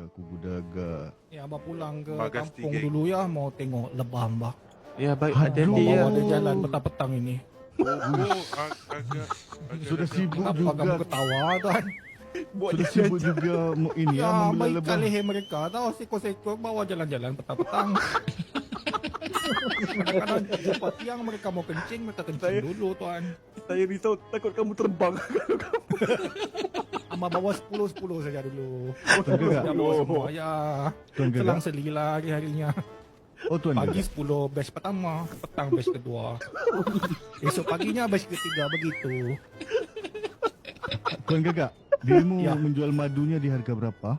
kubu daga. Ya, abang pulang ke Bagas kampung tiga. dulu ya. Mau tengok lebah mbak. Ya baik, Aduh. hati-hati ya. Bawa dia jalan petang-petang ini. Agak Sudah sibuk Kenapa juga. kamu ketawa tuan? Sudah sibuk juga ini ya, Ya, membela baik lebah. kali leher mereka. Tahu seko-seko bawa jalan-jalan petang-petang. Kadang-kadang jumpa siang mereka mau kencing, mereka kencing dulu tuan. Saya risau takut kamu terbang. Amba bawa 10 saja dulu. Tuan Gagak. Ya bawa semua ya. Tuan Selang Gagak. selila hari-harinya. Oh Tuan Pagi Gagak. 10 batch pertama, petang batch kedua. Esok paginya batch ketiga begitu. Tuan Gagak, dirimu Ya. menjual madunya di harga berapa?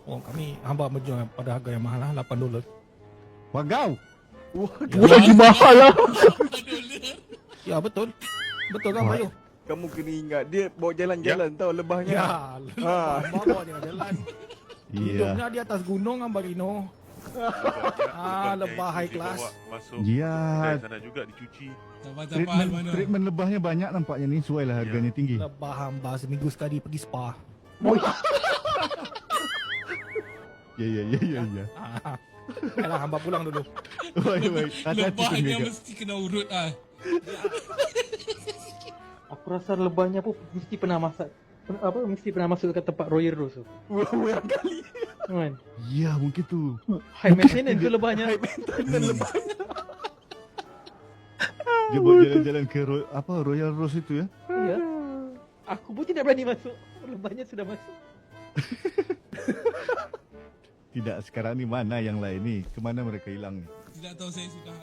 Oh, kami hamba menjual pada harga yang mahal lah, $8. Wagau. Ya, mahal lah. ya betul. Betul kan, Bayu? Kamu kena ingat dia bawa jalan-jalan tau lebahnya. Ya, Ha. bawa dia jalan. Iya. Hidupnya di atas gunung, Ambarino. Lebah high class. Masuk Ya. kedai sana juga dicuci. Treatment lebahnya banyak nampaknya ni, sesuai lah harganya tinggi. Lebah hamba seminggu sekali pergi spa. Ya. Yalah, hamba pulang dulu. Baik. Hati-hati Tuan Lebahnya Gagak. mesti kena urut ah. Aku rasa lebahnya pun mesti pernah masak. Mesti pernah masuk ke tempat Royal Rose tu. Berapa kali? Kan? Ya, mungkin tu. High maintenance tu lebahnya. Dia bawa jalan-jalan ke Royal Rose itu ya. Ya. Aku pun tidak berani masuk. Lebahnya sudah masuk. Tidak, sekarang ni mana yang lain ni? Kemana mereka hilang ni? Tidak tahu, saya sudah